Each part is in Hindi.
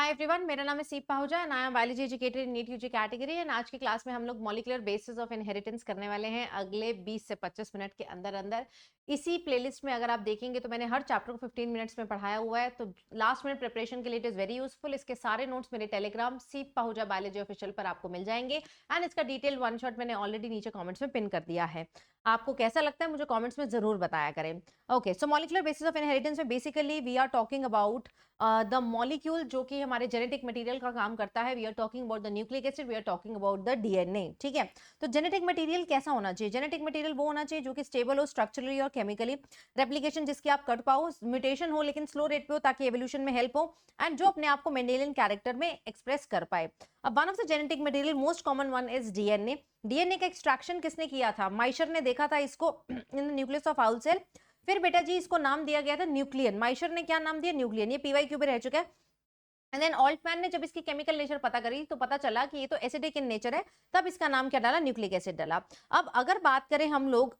हाय एवरीवन, मेरा नाम है Seep Pahuja and I am biology educated in NEET UG category. And आज की क्लास में हम लोग मॉलिक्यूलर बेसिस ऑफ इनहेरिटेंस करने वाले हैं अगले 20 से 25 मिनट के अंदर अंदर। इसी प्लेलिस्ट में अगर आप देखेंगे तो मैंने हर चैप्टर को 15 मिनट्स में पढ़ाया हुआ है, तो लास्ट मिनट प्रिपरेशन के लिए इट इज वेरी यूजफुल। इसके सारे नोट्स मेरे टेलीग्राम सीप पाहुजा बायोलॉजी ऑफिशियल पर आपको मिल जाएंगे एंड इसका डिटेल वन शॉट मैंने ऑलरेडी नीचे कॉमेंट्स में पिन कर दिया है। आपको कैसा लगता है मुझे कॉमेंट्स में जरूर बताया करें। Okay, so molecular basis of inheritance में basically we are talking about the molecule जो कि हमारे जेनेटिक मटेरियल का काम करता है। We are talking about the nucleic acid, we are talking about the DNA. ठीक है, तो जेनेटिक मटेरियल कैसा होना चाहिए? जेनेटिक मटेरियल वो होना चाहिए जो कि स्टेबल हो स्ट्रक्चरली और केमिकली, रेप्लिकेशन जिसकी आप कर पाओ, म्यूटेशन हो लेकिन स्लो रेट पे हो ताकि एवोल्यूशन में हेल्प हो, एंड जो अपने आप को मेंडेलियन कैरेक्टर में एक्सप्रेस कर पाए। अब one of the genetic material most common one is DNA. DNA का एक्सट्रैक्शन किसने किया था? माइशर ने देखा था इसको in the nucleus of owl cell. फिर बेटा जी इसको नाम दिया गया था न्यूक्लियन। माइशर ने क्या नाम दिया? न्यूक्लियन। ये पीवाईक्यू पे रह चुका है। एंड देन ऑल्टमैन ने जब इसकी केमिकल नेचर पता करी तो पता चला कि ये तो एसिडिक इन नेचर है, तब इसका नाम क्या डाला? न्यूक्लिक एसिड डाला। अब अगर बात करें हम लोग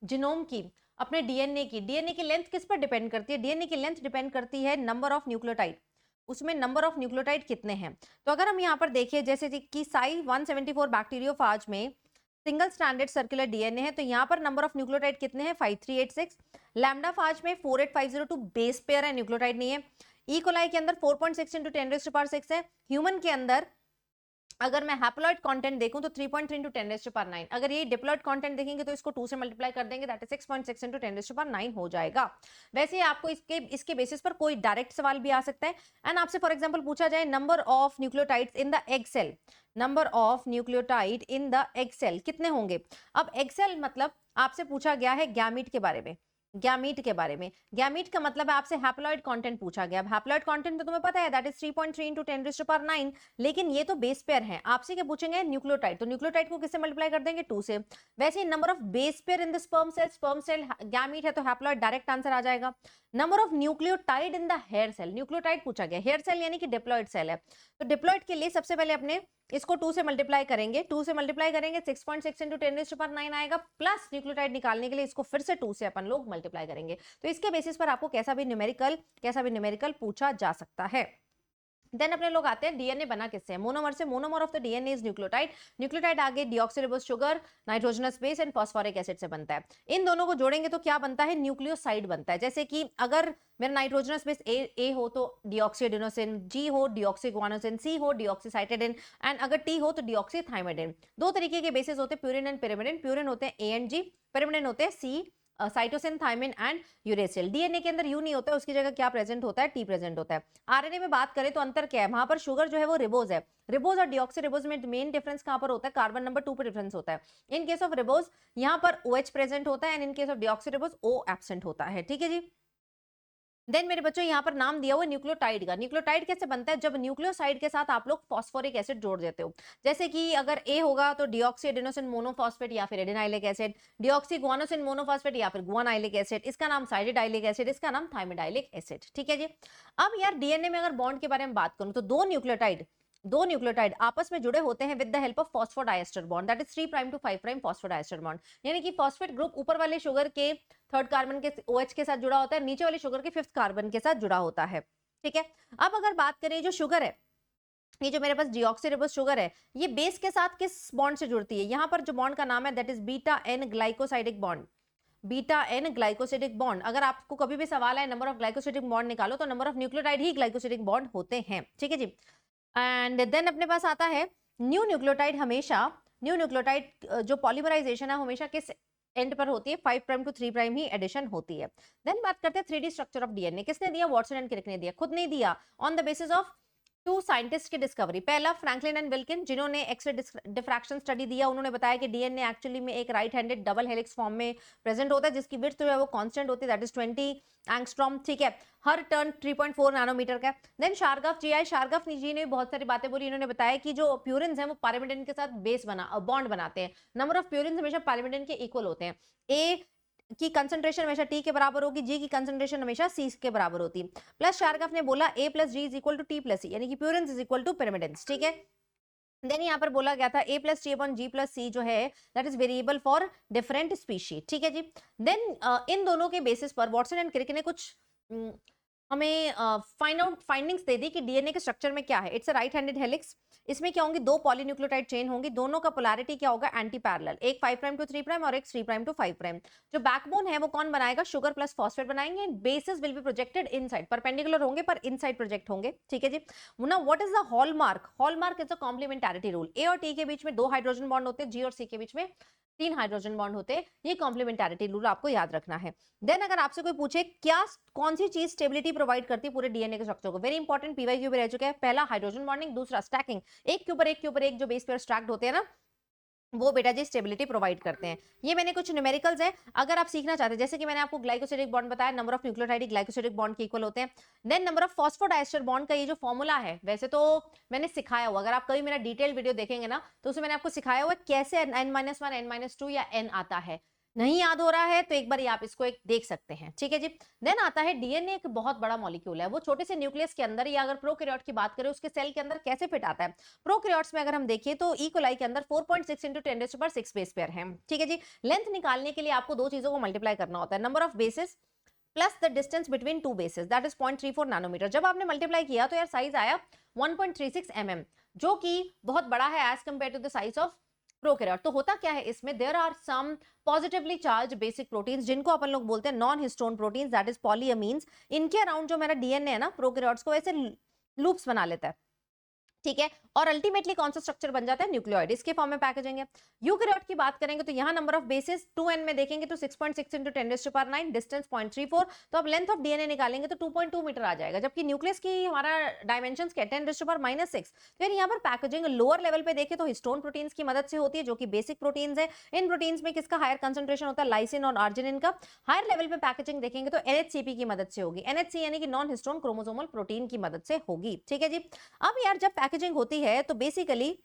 जिनोम की, अपने डीएनए की लेंथ किस पर डिपेंड करती है? डीएनए की लेंथ डिपेंड करती है नंबर ऑफ न्यूक्लियोटाइड। उसमें नंबर ऑफ न्यूक्लियोटाइड कितने हैं? तो अगर हम यहाँ पर देखें जैसे कि साई 174 बैक्टीरियोफाज में सिंगल स्टैंडर्ड सर्कुलर डीएनए है, तो यहाँ पर नंबर ऑफ न्यूक्लियोटाइड कितने हैं? 5386। लैम्डा फाज में 48502 बेस पेयर है, न्यूक्लियोटाइड नहीं है। ई कोलाई के अंदर 4.6 इंटू 10⁻6 है। ह्यूमन के अंदर अगर मैं हैप्लॉइड कंटेंट देखूं तो 3.3 इंटू 10⁻9। अगर ये डिप्लॉइड कंटेंट देखेंगे तो इसको 2 से मल्टीप्लाई कर देंगे, दैट इज 6.6 इंटू 10⁻9 हो जाएगा। वैसे ही आपको इसके बेसिस पर कोई डायरेक्ट सवाल भी आ सकता है। एंड आपसे फॉर एग्जांपल पूछा जाए number of nucleotides in the egg cell, number of nucleotide in the egg cell कितने होंगे? अब एग सेल मतलब आपसे पूछा गया है गैमीट के बारे में। गैमीट के बारे में, गैमीट का मतलब है आपसे हैप्लॉइड कंटेंट पूछा गया। अब हैप्लॉइड कंटेंट तो तुम्हें पता है दैट इज 3.3 इंटू 10⁻9, लेकिन ये तो बेस पेयर है। आपसे क्या पूछेंगे? न्यूक्लियोटाइड, तो न्यूक्लियोटाइड को किससे मल्टीप्लाई कर देंगे? 2 से। वैसे number of base pair in the sperm cell gamete है तो हैप्लॉइड डायरेक्ट आंसर आ जाएगा। Number of nucleotide in the hair cell, nucleotide पूछा गया, हेयर सेल यानी कि डिप्लॉइड सेल है, तो डिप्लॉइड के लिए सबसे पहले अपने इसको 2 से मल्टीप्लाई करेंगे, 2 से मल्टीप्लाई करेंगे 6.6 इंटू 10⁻9 आएगा, प्लस न्यूक्लियोटाइड निकालने के लिए इसको फिर से 2 से अपन लोग मल्टीप्लाई करेंगे। तो इसके बेसिस पर आपको कैसा भी न्यूमेरिकल पूछा जा सकता है। देन अपने लोग आते हैं डीएनए बना किससे? मोनोमर से। Monomer of the DNA is nucleotide. Nucleotide आगे deoxyribose sugar, nitrogenous base and phosphoric acid से बनता है। इन दोनों को जोड़ेंगे तो क्या बनता है? न्यूक्लियोसाइड बनता है। जैसे कि अगर मेरा नाइट्रोजनस बेस ए हो तो डीऑक्सीएडेनोसिन, जी हो डीऑक्सीगुआनोसिन, सी हो डीऑक्सीसाइटेडिन, एंड अगर टी हो तो डीऑक्सीथाइमिडिन। दो तरीके के बेसिस होते हैं, प्यूरिन एंड पिरिमिडिन। प्यूरिन होते हैं ए एंड जी, पिरिमिडिन होते हैं C, cytosine, thymine and uracil. DNA के अंदर यू नहीं होता है, उसकी जगह क्या प्रेजेंट होता है? टी प्रेजेंट होता है। आरएनए में बात करें तो अंतर क्या है? वहां पर शुगर जो है वो रिबोज है। रिबोज और डीऑक्सीरिबोज में मेन डिफरेंस कहां पर होता है? कार्बन नंबर 2 पर डिफरेंस होता है। इन केस ऑफ रिबोज यहाँ पर OH प्रेजेंट होता है and in case of deoxyribose O absent होता है। ठीक है जी। देन मेरे बच्चों यहाँ पर नाम दिया हुआ न्यूक्लियोटाइड का। न्यूक्लियोटाइड कैसे बनता है? जब न्यूक्लियोसाइड के साथ आप लोग फॉस्फोरिक एसिड जोड़ देते हो। जैसे कि अगर ए होगा तो डीऑक्सी एडेनोसिन मोनोफॉस्फेट या फिर एडेनाइलिक एसिड, डीऑक्सी गुआनोसिन मोनोफॉस्फेट या फिर गुआनाइलिक एसिड, इसका नाम साइडिडाइलिक एसिड, इसका नाम थाइमिडाइलिक एसिड। ठीक है जी। अब यार डीएनए में अगर बॉन्ड के बारे में बात करूं तो दो न्यूक्लियोटाइड आपस में जुड़े होते हैं with the help of phosphodiester bond, that is 3 prime to 5 prime phosphodiester bond. यानी कि फॉस्फेट ग्रुप ऊपर वाले शुगर के थर्ड कार्बन के OH के साथ जुड़ा होता है, नीचे वाले शुगर के फिफ्थ कार्बन के साथ जुड़ा होता है। ठीक है। अब अगर बात करें जो शुगर है, ये जो मेरे पास डीऑक्सीरिबोस शुगर है, ये बेस के साथ किस बॉन्ड से जुड़ती है? यहाँ पर जो बॉन्ड का नाम है that is beta N glycosidic bond. Beta N glycosidic bond. अगर आपको कभी भी सवाल है नंबर ऑफ ग्लाइकोसिडिक बॉन्ड निकालो तो number of nucleotide he glycosidic bond होते हैं। ठीक है जी। एंड देन अपने पास आता है न्यू न्यूक्लियोटाइड जो पॉलीमराइजेशन है हमेशा किस एंड पर होती है? 5 प्राइम टू 3 प्राइम ही एडिशन होती है। देन बात करते हैं 3D स्ट्रक्चर ऑफ डीएनए। किसने दिया? वॉटसन एंड क्रिक ने दिया, खुद नहीं दिया, on the basis of 2 scientist की डिस्कवरी। पहला फ्रैंकलिन एंड विल्किन, जिन्होंने एक्सरे डिफ्रैक्शन स्टडी दिया, उन्होंने बताया कि डीएनए एक्चुअली में एक right handed double helix form में प्रेजेंट होता है जिसकी विड्थ जो है वो कांस्टेंट होती है, दैट इज 20 एंगस्ट्रॉम। ठीक है। हर टर्न 3.4 नैनोमीटर का। देन शार्गफ जी ने बहुत सारी बातें बोली। इन्होंने बताया कि जो प्यूरिन्स हैं वो पाइरिमिडिन के साथ बॉन्ड बनाते हैं। नंबर ऑफ प्यूरिन्स हमेशा पाइरिमिडिन के इक्वल होते हैं। ए की कंसंट्रेशन हमेशा टी के बराबर होगी, जी की कंसंट्रेशन हमेशा सी के बराबर होती है। प्लस शार्गफ ने बोला A plus G is equal to T plus C, यानी कि purines is equal to pyrimidines. ठीक है। देन यहाँ पर बोला गया था A plus T upon G plus C जो है that is variable for different species. ठीक है जी। देन इन दोनों के बेसिस पर वॉटसन एंड क्रिक ने कुछ हमें फाइंडिंग्स दे दी कि डीएनए के स्ट्रक्चर में क्या है। It's a right handed helix. इसमें क्या होंगी, 2 पॉलीन्यूक्लियोटाइड चेन होंगी, दोनों का पोलैरिटी क्या होगा, एंटी पैरेलल, एक 5 प्राइम टू 3 प्राइम और एक 3 प्राइम टू 5 प्राइम। जो बैकबोन है वो कौन बनाएगा, शुगर प्लस फॉस्फेट बनाएंगे। Bases will be projected inside, perpendicular होंगे पर इनसाइड प्रोजेक्ट होंगे, ठीक है जी। Now what is the hallmark, hallmark is a complementarity rule. A और टी के बीच में 2 हाइड्रोजन बॉन्ड होते हैं, जी और सी के बीच में 3 हाइड्रोजन बॉन्ड होते हैं। ये कॉम्प्लीमेंटारिटी रूल आपको याद रखना है। देन अगर आपसे कोई पूछे क्या कौन सी चीज स्टेबिलिटी प्रोवाइड करती है पूरे डीएनए के स्ट्रक्चर को, वेरी इंपॉर्टेंट, पीवाईक्यू भी रह चुका है। पहला हाइड्रोजन बॉन्डिंग, दूसरा स्टैकिंग, एक के ऊपर एक के ऊपर एक जो बेस पेयर स्टैक्ड होते हैं ना, वो बेटा जी स्टेबिलिटी प्रोवाइड करते हैं। ये मैंने कुछ न्यूमेरिकल्स है, अगर आप सीखना चाहते हैं, जैसे कि मैंने आपको ग्लाइकोसिडिक बॉन्ड बताया, number of nucleotide glycosidic bond के इक्वल होते हैं। Then number of phosphodiester bond का ये जो फॉर्मूला है, वैसे तो मैंने सिखाया हुआ, अगर आप कभी मेरा डिटेल वीडियो देखेंगे ना तो उसमें मैंने आपको सिखाया हुआ कैसे n-1 n-2 या n आता है। नहीं याद हो रहा है तो एक बार आप इसको एक देख सकते हैं, ठीक है जी। देन आता है डीएनए, एक बहुत बड़ा मॉलिक्यूल है, वो छोटे से न्यूक्लियस के अंदर, या अगर प्रोकैरियोट की बात करें उसके सेल के अंदर कैसे फिट आता है। प्रोकैरियोट्स में अगर हम देखें तो ई कोलाई के अंदर 4.6 into 10⁻⁶ बेस पेयर है, ठीक है जी। लेंथ निकालने के लिए आपको दो चीजों को मल्टीप्लाई करना होता है, number of bases plus the distance between two bases, that is 0.34 nanometer. जब आपने मल्टीप्लाई किया तो यार साइज आया 1.36 mm, जो कि बहुत बड़ा है as compared to the size of prokaryote. तो होता क्या है इसमें, there are some positively charged basic proteins जिनको अपन लोग बोलते हैं non histone proteins, that is polyamines. इनके अराउंड जो मेरा डीएनए है ना प्रोकैरियोट्स को वैसे लूप्स बना लेता है, ठीक है। और अल्टीमेटली कौन सा स्ट्रक्चर बन जाता है, न्यूक्लियोइड, इसके फॉर्म में पैकेजिंग है। यूकैरियोट की बात करेंगे तो यहाँ नंबर ऑफ बेसिस 2n में देखेंगे तो 6.6 into 10⁻⁹, डिस्टेंस 0.34, तो अब लेंथ ऑफ डीएनए निकालेंगे तो 2.2 मीटर आ जाएगा, जबकि न्यूक्लियस की हमारा डायमेंशंस क्या 10⁻⁻6। फिर यहाँ पर पैकेजिंग लोअर लेवल पे देखें तो हिस्टोन प्रोटीन्स की मदद से होती है, जो कि बेसिक प्रोटीन्स है। इन प्रोटीन्स में किसका हायर कंसंट्रेशन होता है, लाइसिन और आर्जिनिन का। हायर लेवल पे पैकेजिंग देखेंगे तो एनएचसीपी की मदद से होगी, एनएचसी यानी कि नॉन हिस्टोन क्रोमोसोमल प्रोटीन की मदद से होगी, ठीक है जी। अब यार जब पैकेजिंग होती है तो बेसिकली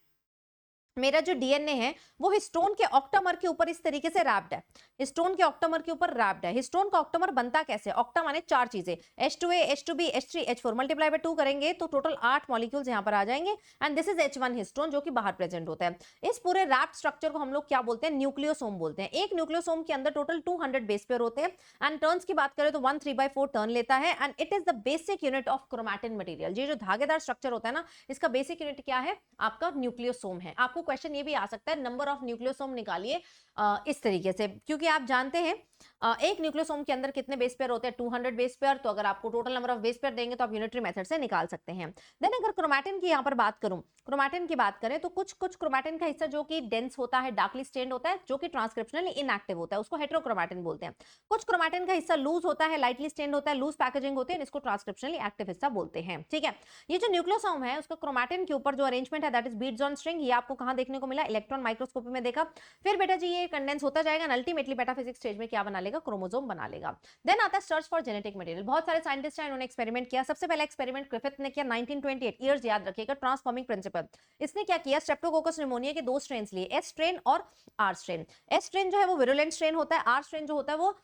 मेरा जो डीएनए है वो हिस्टोन के ऑक्टामर के ऊपर इस तरीके से रैप्ड है, हिस्टोन के ऑक्टामर के ऊपर रैप्ड है। हिस्टोन का ऑक्टामर बनता कैसे, ऑक्टा माने चार चीजें, H2A H2B H3 H4, multiply by 2 करेंगे तो टोटल 8 मॉलिक्यूल्स यहां पर आ जाएंगे, and this is H1 histone जो कि बाहर प्रेजेंट होता है। इस पूरे रैप्ड स्ट्रक्चर को हम लोग क्या बोलते हैं, न्यूक्लियोसोम बोलते हैं। एक न्यूक्लियोसोम के अंदर टोटल 200 बेस पेयर होते हैं, एंड टर्न्स की बात करें तो 1 3/4 टर्न लेता है, and it is the basic unit of chromatin material. ये जो धागेदार स्ट्रक्चर होता है ना, इसका बेसिक यूनिट क्या है, आपका न्यूक्लियोसोम है। आपको क्वेश्चन ये भी आ सकता है नंबर ऑफ न्यूक्लियोसोम निकालिए इस तरीके से, क्योंकि आप जानते हैं एक न्यूक्लियोसोम के अंदर कितने बेस पेयर होते हैं, 200 बेस पेयर। तो अगर आपको total number of base pair देंगे तो आप यूनिटरी मेथड से निकाल सकते हैं। देन अगर क्रोमैटिन की यहाँ पर बात करूं, क्रोमैटिन की बात करें तो कुछ क्रोमैटिन का हिस्सा जो कि डेंस होता है, डार्कली स्टेन्ड होता है, जो कि ट्रांसक्रिप्शनली इनएक्टिव होता है, उसको हेटेरोक्रोमैटिन बोलते हैं। कुछ क्रोमैटिन का हिस्सा लूज होता है, लाइटली स्टेन्ड होता है, लूज पैकेजिंग होती है, इसको ट्रांसक्रिप्शनली एक्टिव हिस्सा बोलते हैं, ठीक है। ये जो न्यूक्लियोसोम है उसका क्रोमैटिन के ऊपर जो अरेंजमेंट है that is beads on string. ये आपको कहां देखने को मिला, इलेक्ट्रॉन माइक्रोस्कोपी में देखा। फिर बेटा जी ये कंडेंस होता जाएगा, अल्टीमेटली मेटाफिजिक्स स्टेज में क्या बना लेगा, क्रोमोसोम बना लेगा। देन आता है सर्च फॉर जेनेटिक मटेरियल। बहुत सारे साइंटिस्ट हैं, इन्होंने एक्सपेरिमेंट किया। सबसे पहला एक्सपेरिमेंट ग्रिफिथ ने किया 1928, ईयर्स याद रखिएगा, ट्रांसफॉर्मिंग प्रिंसिपल। इसने क्या किया, स्ट्रेप्टोकोकस निमोनिया के दो स्ट्रेन्स लिए, एस स्ट्रेन और आर स्ट्रेन। एस स्ट्रेन जो है वो विरुलेंट स्ट्रेन होता है, आर स्ट्रेन जो होता है वो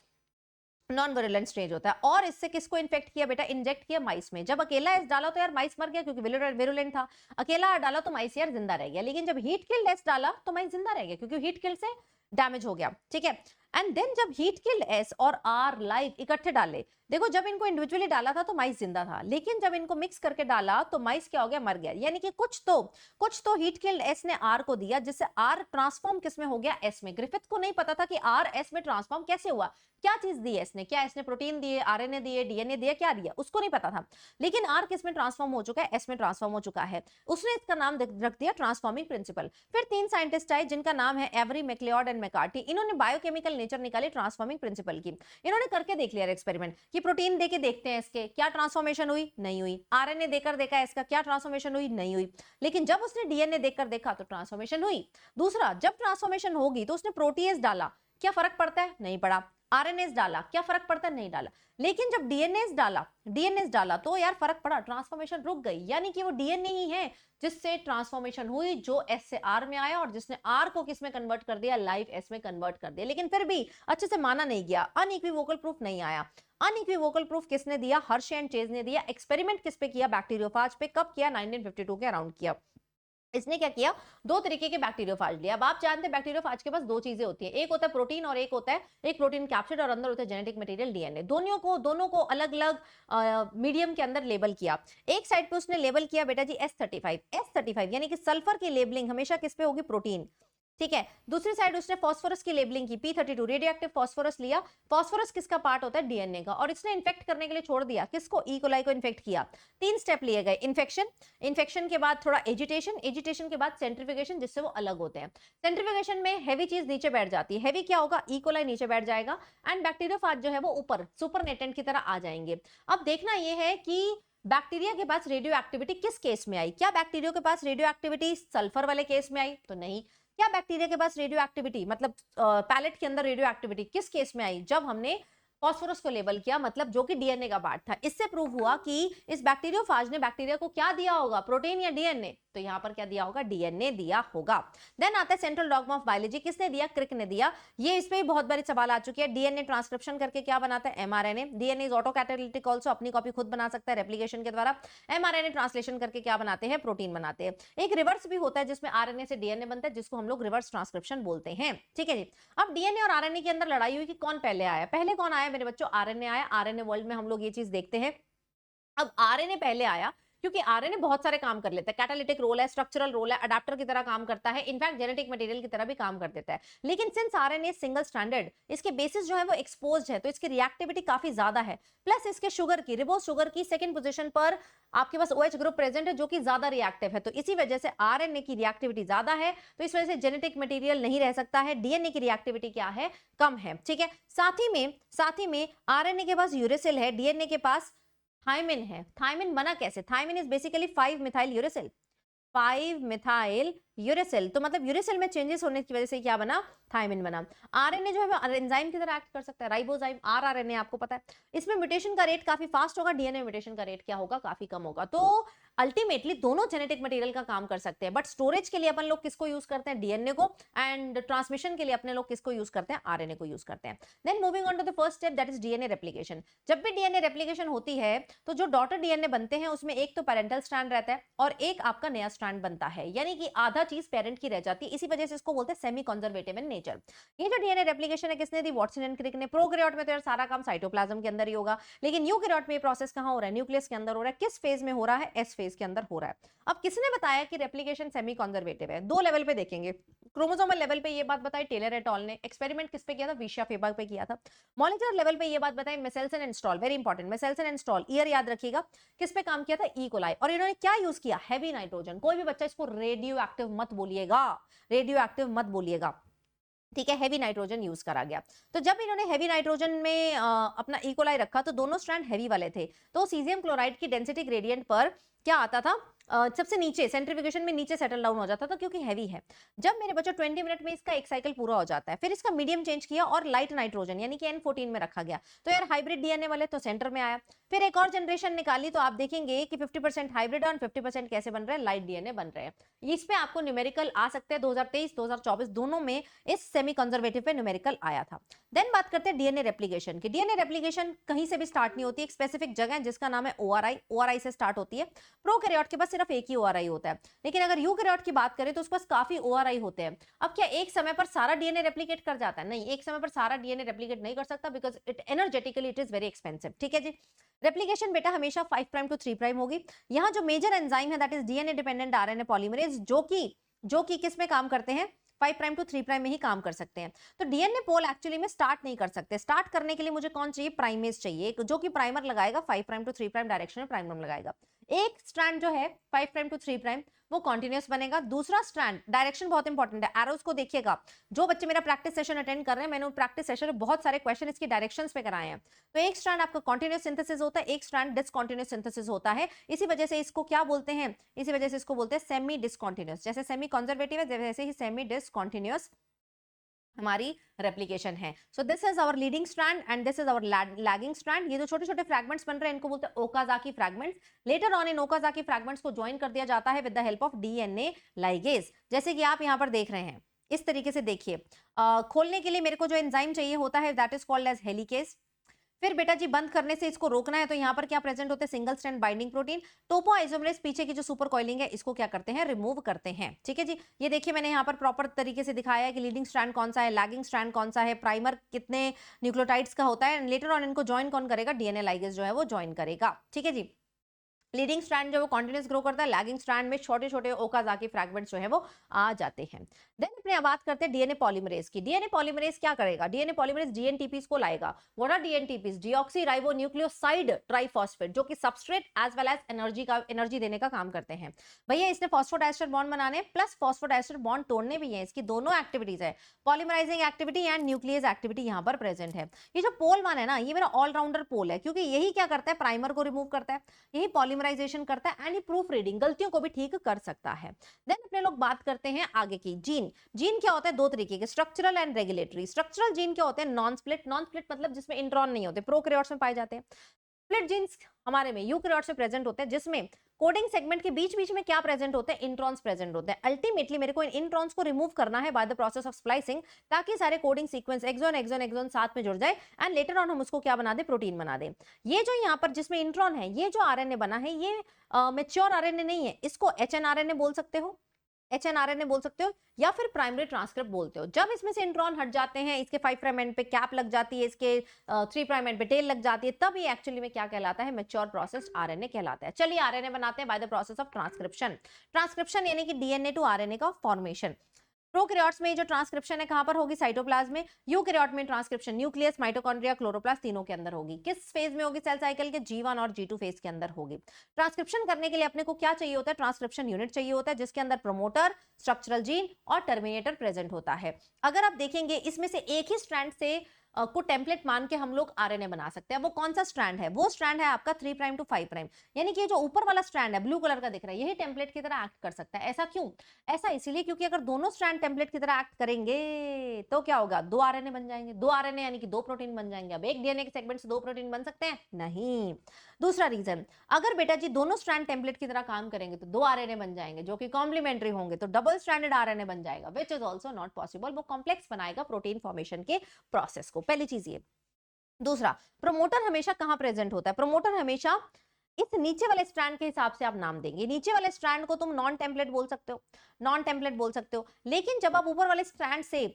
नॉन विरुलेंट स्टेज होता है। और इससे किसको इन्फेक्ट किया बेटा, इंजेक्ट किया माइस में। जब अकेला एस डाला तो यार माइस मर गया क्योंकि विरुलेंट था, अकेला आर डाला तो माइस यार जिंदा रह गया। लेकिन जब हीट किल्ड एस डाला तो माइस जिंदा रह गया क्योंकि हीट किल्ड से डैमेज हो गया, ठीक है। एंड देन जब हीट किल्ड एस और आर लाइव इकट्ठे डाले, देखो जब इनको इंडिविजुअली डाला था तो माइस जिंदा था, लेकिन जब इनको मिक्स करके डाला तो माइस क्या हो गया, मर गया। यानी कि कुछ तो हीट किल्ड एस ने आर को दिया, जिससे आर ट्रांसफॉर्म किस में हो गया, एस में। ग्रिफिथ को नहीं पता था कि आर एस में ट्रांसफॉर्म कैसे हुआ, क्या चीज दी एस ने, क्या इसने प्रोटीन दिए, आरएनए दिए, डीएनए दिया, क्या दिया, उसको नहीं पता था। लेकिन आर किस में ट्रांसफॉर्म हो चुका है, एस में ट्रांसफॉर्म हो चुका है। उसने इसका नाम रख दिया ट्रांसफॉर्मिंग प्रिंसिपल। फिर तीन साइंटिस्ट आए जिनका नाम है एवरी, मैक्लिओड एंड मैकार्टी। इन्होंने बायोकेमिकल नेचर निकाली ट्रांसफॉर्मिंग प्रिंसिपल की। इन्होंने करके देख लिया एक्सपेरिमेंट कि प्रोटीन देके देखते हैं इसके क्या ट्रांसफॉर्मेशन हुई, नहीं हुई। आरएनए देकर देखा इसका क्या ट्रांसफॉर्मेशन हुई, नहीं हुई। लेकिन जब उसने डीएनए देखकर देखा तो ट्रांसफॉर्मेशन हुई। दूसरा, जब ट्रांसफॉर्मेशन होगी तो उसने प्रोटीएज डाला, क्या फर्क पड़ता है, नहीं पड़ा। आरएनएस डाला, क्या फर्क पड़ता है, नहीं डाला। लेकिन जब डीएनएस डाला तो यार फर्क पड़ा, ट्रांसफॉर्मेशन रुक गई। यानी कि वो डीएनए ही है जिससे ट्रांसफॉर्मेशन हुई, जो एस से आर में आया और जिसने आर को किस में कन्वर्ट कर दिया, लाइव एस में कन्वर्ट कर दिया। लेकिन फिर भी अच्छे से माना नहीं गया, अनइक्विवोकल प्रूफ नहीं आया। अनइक्विवोकल प्रूफ किसने दिया, हर्शे एंड चेज ने दिया। एक्सपेरिमेंट किस पे किया, बैक्टीरियोफाज पे। कब किया, 1952 के अराउंड किया। इसने क्या किया, दो तरीके के बैक्टीरियोफाज लिया। अब आप जानते हैं बैक्टीरियोफाज के पास दो चीजें होती है, एक होता है प्रोटीन और एक होता है एक प्रोटीन कैप्सिड और अंदर होता है जेनेटिक मटेरियल डीएनए। दोनों को अलग अलग मीडियम के अंदर लेबल किया। एक साइड पे उसने लेबल किया बेटा जी S35 यानी कि सल्फर की लेबलिंग हमेशा किस पे होगी, प्रोटीन, ठीक है। दूसरी साइड उसने फास्फोरस की लेबलिंग की, P32 रेडियो एक्टिव फास्फोरस लिया। फास्फोरस किसका पार्ट होता है, डीएनए का, और इसने इन्फेक्ट करने के लिए छोड़ दिया किसको, ई कोलाई को इन्फेक्ट किया। तीन स्टेप लिए गए, इन्फेक्शन के बाद थोड़ा एजिटेशन के बाद सेंट्रीफ्यूगेशन, जिससे वो अलग होते हैं। सेंट्रीफ्यूगेशन में हैवी चीज नीचे बैठ जाती है, हैवी क्या होगा, ई कोलाई नीचे बैठ जाएगा एंड बैक्टीरियोफाज जो है वो ऊपर सुपरनेटेंट की तरह आ जाएंगे। अब देखना यह है कि बैक्टीरिया के पास रेडियो एक्टिविटी किस केस में आई, क्या बैक्टीरिया के पास रेडियो एक्टिविटी सल्फर वाले केस में आई, तो नहीं। क्या बैक्टीरिया के पास रेडियो एक्टिविटी मतलब पैलेट के अंदर रेडियो एक्टिविटी किस केस में आई, जब हमने फास्फोरस को लेबल किया, मतलब जो कि डीएनए का पार्ट था। इससे प्रूव हुआ कि इस बैक्टीरियोफाज ने बैक्टीरिया को क्या दिया होगा, प्रोटीन या डीएनए, तो यहां पर क्या दिया होगा, डीएनए दिया होगा। देन आता है सेंट्रल डॉगमा ऑफ बायोलॉजी, किसने दिया, क्रिक ने दिया। ये इस पे भी बहुत बारी सवाल आ चुके हैं। डीएनए ट्रांसक्रिप्शन करके क्या बनाता है, mRNA. DNA is auto catalytic also, अपनी कॉपी खुद बना सकता है रेप्लिकेशन के द्वारा। एमआरएनए ट्रांसलेशन करके क्या बनाते हैं, प्रोटीन बनाते हैं। एक रिवर्स भी होता है जिसमें आरएनए से डीएनए बनता है, जिसको हम लोग रिवर्स ट्रांसक्रिप्शन बोलते हैं, ठीक है जी। अब डीएनए और आरएनए के अंदर लड़ाई हुई कि कौन पहले आया, पहले कौन आया मेरे बच्चों, आरएनए आया। आरएनए वर्ल्ड में हम लोग ये चीज देखते हैं। अब आरएनए पहले आया क्योंकि आरएनए बहुत सारे काम कर लेता है, कैटालिटिक रोल है, स्ट्रक्चरल रोल है, अडेप्टर की तरह काम करता है, इनफैक्ट जेनेटिक मटेरियल की तरह भी काम कर देता है। लेकिन सिंस आरएनए सिंगल स्ट्रैंडेड, इसके बेसिस जो है वो एक्सपोज्ड है, तो इसकी रिएक्टिविटी काफी ज्यादा है। प्लस इसके शुगर की, रिबोज शुगर की सेकंड पोजीशन पर आपके पास OH ग्रुप प्रेजेंट है जो कि ज्यादा रिएक्टिव है, तो इसी वजह से आरएनए की रिएक्टिविटी ज्यादा है, तो इस वजह से जेनेटिक मटेरियल नहीं रह सकता है। डीएनए की रिएक्टिविटी क्या है, कम है, ठीक है। साथ ही में आरएनए के पास यूरेसिल है, डीएनए के पास थायमिन है। थायमिन बना कैसे, thymine is basically 5 methyl uracil, 5 methyl uracil, तो मतलब यूरेसिल में चेंजेस होने की वजह से क्या बना, थायमिन बना। आरएनए जो है वो एंजाइम की तरह एक्ट कर सकता है, राइबोजाइम, आरआरएनए आपको पता है। इसमें म्यूटेशन का रेट काफी फास्ट होगा, डीएनए म्यूटेशन का रेट क्या होगा, काफी कम होगा। तो अल्टीमेटली दोनों जेनेटिक मटेरियल का काम कर सकते हैं, बट स्टोरेज के लिए अपन लोग किसको यूज करते हैं, डीएनए को, एंड ट्रांसमिशन के लिए अपने लोग किसको यूज करते हैं, आरएनए को यूज करते हैं। Then moving on to the first step, that is DNA replication. जब भी डीएनए रेप्लिकेशन होती है तो जो डॉटर डीएनए बनते हैं उसमें एक तो पेरेंटल स्ट्रैंड रहता है और एक आपका नया स्ट्रैंड बनता है, यानी कि आधा चीज पेरेंट की रह जाती है। इसी वजह से इसको बोलते हैं सेमी कंजर्वेटिव इन नेचर। ये जो डीएनए रेप्लिकेशन है किसने दी, वॉटसन एंड क्रिक ने। प्रोकैरियोट में तो यार सारा काम साइटोप्लाज्म के अंदर ही होगा, लेकिन यूकैरियोट में ये प्रोसेस कहां हो रहा है, न्यूक्लियस के अंदर हो रहा है। किस फेज में हो रहा है, एस फेज के अंदर हो रहा है। अब किसने बताया कि रेप्लिकेशन सेमी कंजर्वेटिव है, दो लेवल पे देखेंगे। क्रोमोसोमल लेवल पे ये बात बताई टेलर एट ऑल ने, एक्सपेरिमेंट किस पे किया था, विशिया फेबर पे किया था। मॉलिक्यूलर लेवल पे ये बात बताई Meselson and stall, very important, Meselson and stall, year याद रखिएगा, किस पे काम किया था, ई कोलाई। और इन्होंने क्या यूज किया, हैवी नाइट्रोजन। कोई भी बच्चा इसको रेडियो एक्टिव मत बोलिएगा, रेडियो एक्टिव मत बोलिएगा, ठीक है, हैवी नाइट्रोजन यूज करा गया। तो जब इन्होंने हैवी नाइट्रोजन में अपना ई कोलाई रखा तो दोनों स्ट्रैंड हैवी वाले थे, तो सीजियम क्लोराइड की डेंसिटी ग्रेडियंट पर क्या आता था, सबसे नीचे सेंट्रीफ्यूगेशन में नीचे सेटल डाउन हो जाता था क्योंकि हैवी है। जब मेरे बच्चों 20 मिनट में इसका एक साइकिल पूरा हो जाता है, फिर इसका मीडियम चेंज किया और लाइट नाइट्रोजन यानी कि N14 में रखा गया, तो यार हाइब्रिड डीएनए वाले तो सेंटर में आया। फिर एक और जनरेशन निकाली तो आप देखेंगे कि 50% हाइब्रिड और 50% कैसे बन रहे हैं, लाइट डीएनए बन रहे हैं। इस पे आपको न्यूमेरिकल आ सकते हैं, 2023 2024 दोनों में इस सेमी कंजर्वेटिव पे न्यूमेरिकल आया था। देन बात करते हैं डीएनए रेप्लिकेशन की। डीएनए रेप्लिकेशन कहीं से भी स्टार्ट नहीं होती, एक स्पेसिफिक जगह है जिसका नाम है ओआरआई से स्टार्ट होती है। प्रोकैरियोट के पास सिर्फ एक ही ओआरआई होता है, लेकिन अगर यूकैरियोट की बात करें तो उसके पास काफी ओआरआई होते हैं। अब क्या एक समय पर सारा डीएनए रेप्लिकेट कर जाता है, नहीं, एक समय पर सारा डीएनए रेप्लिकेट नहीं कर सकता, because it energetically it is very expensive, ठीक है जी। रेप्लिकेशन बेटा हमेशा 5 प्राइम टू 3 प्राइम होगी। यहाँ जो मेजर एंजाइम है that is DNA dependent RNA polymerase, जो कि किस में काम करते हैं, 5 प्राइम टू 3 प्राइम में ही काम कर सकते हैं। तो डीएनए पोल एक्चुअली में स्टार्ट नहीं कर सकते। स्टार्ट करने के लिए मुझे कौन चाहिए, प्राइमेज चाहिए, जो कि प्राइमर लगाएगा 5 प्राइम टू 3 प्राइम डायरेक्शन में प्राइमर लगाएगा। एक स्ट्रैंड जो है 5 प्राइम टू 3 प्राइम वो कॉन्टिन्यूस बनेगा। दूसरा स्ट्रैंड, डायरेक्शन बहुत इंपॉर्टेंट है, एरोज को देखिएगा। जो बच्चे मेरा प्रैक्टिस सेशन अटेंड कर रहे हैं, मैंने प्रैक्टिस सेशन में बहुत सारे क्वेश्चन इसकी डायरेक्शंस पे कराए हैं। तो एक स्ट्रैंड आपका कॉन्टिन्यूस सिंथेसिस होता है, एक स्ट्रैंड डिसकॉन्टिन्यूस सिंथेसिस होता है। इसी वजह से इसको क्या बोलते हैं, इसी वजह से इसको बोलते हैं सेमी डिसकॉन्टिन्यूस। जैसे सेमी कंजर्वेटिव है वैसे ही सेमी डिसकॉन्टिन्यूस हमारी रेप्लिकेशन है। So this is our leading strand and this is our lagging strand. ये जो छोटे छोटे फ्रैगमेंट्स बन रहे हैं इनको बोलते हैं Okazaki fragments. Later on in Okazaki fragments को ज्वाइन कर दिया जाता है with the help of DNA ligase, जैसे कि आप यहाँ पर देख रहे हैं। इस तरीके से देखिए, खोलने के लिए मेरे को जो एंजाइम चाहिए होता है that is called as helicase. फिर बेटा जी बंद करने से इसको रोकना है तो यहाँ पर क्या प्रेजेंट होते हैं, single strand binding protein. Topoisomerase पीछे की जो सुपर कॉइलिंग है इसको क्या करते हैं, रिमूव करते हैं। ठीक है जी, ये देखिए मैंने यहाँ पर प्रॉपर तरीके से दिखाया है कि लीडिंग स्ट्रैंड कौन सा है, लैगिंग स्ट्रैंड कौन सा है, प्राइमर कितने न्यूक्लियोटाइड्स का होता है, लेटर ऑन इनको ज्वाइन कौन करेगा, डीएनए लाइगेज जो है वो ज्वाइन करेगा। ठीक है जी, लीडिंग स्ट्रैंड जो वो कॉन्टिन्यूस ग्रो करता है, लैगिंग स्ट्रैंड में छोटे छोटे ओकाजाकी फ्रैगमेंट्स जो है वो आ जाते हैं। देन अपने अब बात करते हैं डीएनए पॉलीमरेज की। डीएनए पॉलीमरेज क्या करेगा, डीएनए पॉलीमरेज डीएनटीपीस को लाएगा। What are dNTPs, deoxyribonucleoside triphosphate, जो कि substrate as well as energy देने का काम करते हैं। भैया इसने फॉस्फोडाइस्टर बॉन्ड बनाने प्लस फॉस्फोडाइस्टर बॉन्ड तोड़ने भी है, इसकी दोनों एक्टिविटीज है, polymerizing activity and nuclease activity यहाँ पर प्रेजेंट है। ये जो पोल वन है ना, ये मेरा ऑलराउंडर पोल है, क्योंकि यही क्या करता है, प्राइमर को रिमूव करता है, यही पॉलीमराइजेशन करता है एंड ये प्रूफ रीडिंग गलतियों को भी ठीक कर सकता है। देन अपने लोग बात करते हैं आगे की, जीन। जीन क्या होता है, दो तरीके के, structural and regulatory. Structural gene क्या होते हैं, नॉन स्प्लिट। नॉन स्प्लिट मतलब जिसमें इंट्रॉन नहीं होते, प्रोकैरियोट्स में पाए जाते हैं। स्प्लिट जीन्स हमारे में यूकैरियोट्स में प्रेजेंट होते हैं, जिसमें कोडिंग सेगमेंट के बीच बीच में क्या प्रेजेंट होते हैं, इंट्रॉन्स प्रेजेंट होते हैं। अल्टीमेटली मेरे को इन इंट्रॉन्स को रिमूव करना है by the process of splicing, ताकि सारे coding sequence exon exon exon साथ में जुड़ जाए एंड लेटर ऑन हम उसको क्या बना दे, प्रोटीन बना दे। ये जो यहाँ पर जिसमें इंट्रॉन है, ये जो आरएनए बना है, ये मैच्योर आरएनए नहीं है, इसको एचएनआरएनए बोल सकते हो, एचएनआरएनए बोल सकते हो, या फिर प्राइमरी ट्रांसक्रिप्ट बोलते हो। जब इसमें से इंट्रॉन हट जाते हैं, इसके 5 प्राइम एंड पे कैप लग जाती है, इसके 3 प्राइम एंड पे टेल लग जाती है, तब ये एक्चुअली में क्या कहलाता है, मैच्योर प्रोसेस्ड आरएनए कहलाता है। चलिए आरएनए बनाते हैं bye the process of transcription. Transcription यानी कि डीएनए टू आरएनए का फॉर्मेशन। प्रोकैरियोट्स में जो ट्रांसक्रिप्शन है कहां पर होगी, साइटोप्लाज्म में। यूकैरियोट में ट्रांसक्रिप्शन न्यूक्लियस, माइटोकॉन्ड्रिया, क्लोरोप्लास्ट तीनों के अंदर होगी। किस फेज में होगी, सेल साइकिल के G1 और G2 फेज के अंदर होगी। ट्रांसक्रिप्शन करने के लिए अपने को क्या चाहिए होता है, ट्रांसक्रिप्शन यूनिट चाहिए होता है, जिसके अंदर प्रमोटर, स्ट्रक्चरल जीन और टर्मिनेटर प्रेजेंट होता है। अगर आप देखेंगे इसमें से एक ही स्ट्रैंड से को टेम्पलेट मान के हम लोग आरएनए बना सकते हैं। वो कौन सा स्ट्रैंड है, वो स्ट्रैंड है आपका 3 प्राइम टू 5 प्राइम, यानी कि जो ऊपर वाला स्ट्रैंड है ब्लू कलर का दिख रहा है, यही टेम्पलेट की तरह एक्ट कर सकता है। ऐसा क्यों, ऐसा इसीलिए क्योंकि अगर दोनों स्ट्रैंड टेम्पलेट की तरह एक्ट करेंगे तो क्या होगा, 2 आरएनए बन जाएंगे। 2 आरएनए यानी कि 2 प्रोटीन बन जाएंगे। अब एक डीएनए के सेगमेंट से 2 प्रोटीन बन सकते हैं, नहीं। दूसरा रीजन, अगर बेटा जी दोनों स्ट्रैंड टेम्पलेट की तरह काम करेंगे तो 2 आरएनए बन जाएंगे, जो कि कॉम्प्लीमेंट्री होंगे, तो डबल स्ट्रैंडेड आरएनए बन जाएगा, which is also not possible. वो कॉम्प्लेक्स बनाएगा प्रोटीन फॉर्मेशन के प्रोसेस को, पहली चीज ये। दूसरा, प्रमोटर हमेशा कहां प्रेजेंट होता है, प्रमोटर हमेशा इस नीचे वाले स्ट्रैंड के हिसाब से आप नाम देंगे। नीचे वाले स्ट्रैंड को तुम नॉन टेम्पलेट बोल सकते हो, नॉन टेम्पलेट बोल सकते हो, लेकिन जब आप ऊपर वाले स्ट्रैंड से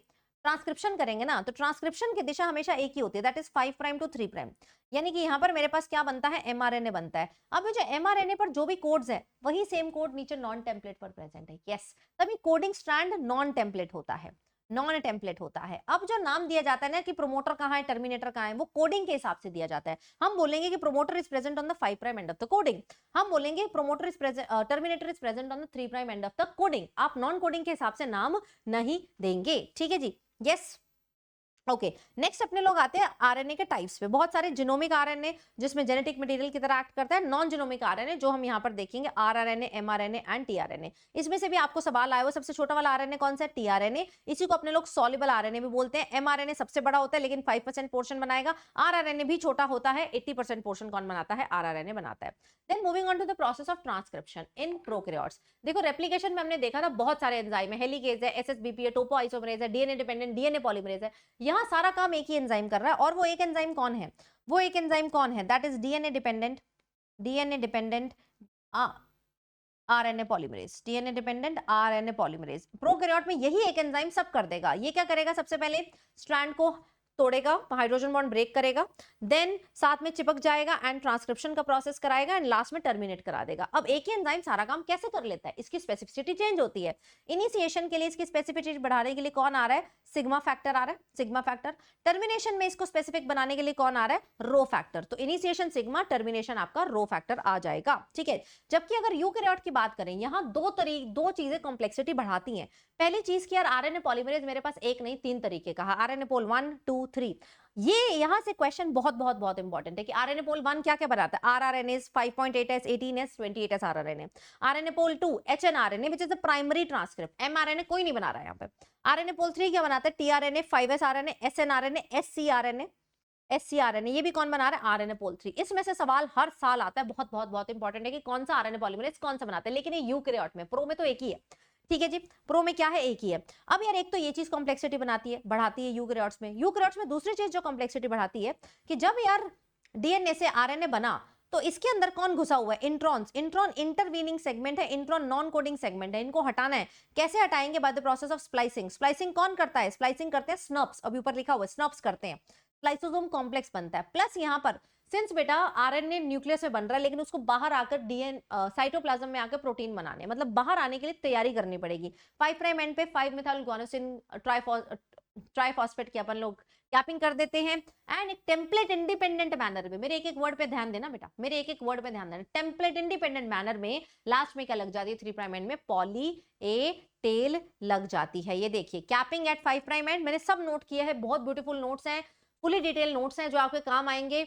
ट्रांसक्रिप्शन करेंगे ना, तो ट्रांसक्रिप्शन की दिशा हमेशा एक ही होती है, that is 5 prime to 3 prime. यानी कि यहाँ पर मेरे पास क्या बनता है, एमआरएनए बनता है। अब ये जो एमआरएनए पर जो भी कोड्स है, वही सेम कोड नीचे नॉन टेम्पलेट पर प्रेजेंट है। यस, तभी कोडिंग स्ट्रैंड नॉन टेम्पलेट होता है, नॉन टेम्पलेट होता है। अब जो नाम दिया जाता है ना कि प्रोमोटर कहाँ है, टर्मिनेटर कहाँ है, वो कोडिंग के हिसाब से दिया जाता है। हम बोलेंगे कि promoter is present on the 5 prime end of the coding, हम बोलेंगे promoter is present, terminator is present on the 3 prime end of the coding. आप नॉन कोडिंग के हिसाब से नाम नहीं देंगे, ठीक है जी। Yes, okay. नेक्स्ट अपने लोग आते हैं आरएनए के टाइप्स पे। बहुत सारे जिनोमिक आरएनए जिसमें जेनेटिक मटेरियल की तरह एक्ट करता है, नॉन जिनोमिक आरएनए जो हम यहाँ पर देखेंगे, आरआरएनए, एमआरएनए एंड टीआरएनए। इसमें से भी आपको सवाल आया, वो सबसे छोटा वाला आरएनए कौन सा है, टीआरएनए। इसी को अपने लोग सॉल्युबल आरएनए भी बोलते हैं। एमआरएनए सबसे बड़ा होता है लेकिन 5% पोर्शन बनाएगा। आरआरएनए भी छोटा होता है, 80% पोर्शन कौन बनाता है, आरआरएनए बनाता है। Then moving on to the process of transcription in prokaryotes. देखो रेप्लिकेशन में हमने देखा था बहुत सारे एंजाइम है, हेलिकेज है, एसएसबीपी है, टोपो आइसोमरेज है, डीएनए डिपेंडेंट डीएनए पॉलीमरेज है। यहाँ सारा काम एक ही एंजाइम कर रहा है, और वो एक एंजाइम कौन है, वो एक एंजाइम कौन है, that is DNA dependent RNA polymerase, DNA dependent RNA polymerase. Prokaryote में यही एक एंजाइम सब कर देगा। ये क्या करेगा, सबसे पहले स्ट्रैंड को तोड़ेगा, हाइड्रोजन बॉन्ड ब्रेक करेगा, देन साथ में चिपक जाएगा एंड ट्रांसक्रिप्शन का प्रोसेस कराएगा एंड लास्ट में टर्मिनेट करा देगा। अब एक ही एंजाइम सारा काम कैसे कर लेता है, इसकी स्पेसिफिसिटी चेंज होती है। इनिशिएशन के लिए इसकी स्पेसिफिसिटी बढ़ाने के लिए कौन आ रहा है, सिग्मा फैक्टर आ रहा है, सिग्मा फैक्टर। टर्मिनेशन में इसको स्पेसिफिक बनाने के लिए कौन आ रहा है, रो फैक्टर। तो इनिशिएशन सिग्मा, टर्मिनेशन आपका रो फैक्टर आ जाएगा, ठीक है। जबकि अगर यूकैरियोट की बात करें, यहाँ दो चीजें कॉम्प्लेक्सिटी बढ़ाती हैं। पहली चीज की यार आरएनए पॉलीमरेज मेरे पास एक नहीं 3 तरीके का, आरएनए पोल 1 2 3। ये यहां से क्वेश्चन बहुत बहुत बहुत इंपॉर्टेंट है कि आरएनए पोल 1 क्या क्या बनाता है, rRNAs 5.8s 18s 28s rRNA. RNA pol 2 hnRNA which is the primary transcript, mRNA कोई नहीं बना रहा है यहाँ पे। आरएनए पोल 3 क्या बनाता है, टीआरएनए 5s आरएनए, एसएनआरएनए, एससीआरएनए, ये भी कौन बना रहा है, आरएनए पोल 3। इसमें से सवाल हर साल आता है, बहुत बहुत बहुत इंपॉर्टेंट है कि कौन सा आरएनए पॉलीमरेज कौन सा बनाता है, लेकिन ये यूकैरियोट में, प्रो में तो एक ही है। ठीक है जी, प्रो में क्या है, एक ही है। अब यार एक तो ये चीज कॉम्प्लेक्सिटी बनाती है, बढ़ाती है यूकैरियोट्स में। यूकैरियोट्स में दूसरी चीज जो कॉम्प्लेक्सिटी बढ़ाती है कि जब यार डीएनए से आरएनए बना तो इसके अंदर कौन घुसा हुआ है, इंट्रॉन्स। इंट्रॉन इंटरवीनिंग सेगमेंट है, इंट्रॉन नॉन कोडिंग सेगमेंट है, इनको हटाना है। कैसे हटाएंगे, bye the process of splicing. Splicing कौन करता है, स्प्लाइसिंग करते हैं स्नप्स, अभी ऊपर लिखा हुआ है स्नप्स करते हैं, स्प्लाइसोसोम कॉम्प्लेक्स बनता है। प्लस यहाँ पर सिंस बेटा आरएनए न्यूक्लियस में बन रहा है लेकिन उसको बाहर आकर डीएन साइटोप्लाज्म में आकर प्रोटीन बनाने, मतलब बाहर आने के लिए तैयारी करनी पड़ेगी। 5 प्राइम एंड पे 5 मिथाइल गुआनोसिन ट्राइफॉस्फेट की अपन लोग कैपिंग कर देते हैं। एंड एक टेम्पलेट इंडिपेंडेंट मैनर में, मेरे एक एक वर्ड पे ध्यान देना बेटा, मेरे एक एक वर्ड पे ध्यान देना, टेम्पलेट इंडिपेंडेंट मैनर में लास्ट में क्या लग जाती है, 3 प्राइम एंड में पॉली ए टेल लग जाती है। ये देखिए कैपिंग एट 5 प्राइम एंड, मैंने सब नोट किया है, बहुत ब्यूटीफुल नोट्स हैं, फुली डिटेल नोट्स हैं जो आपके काम आएंगे।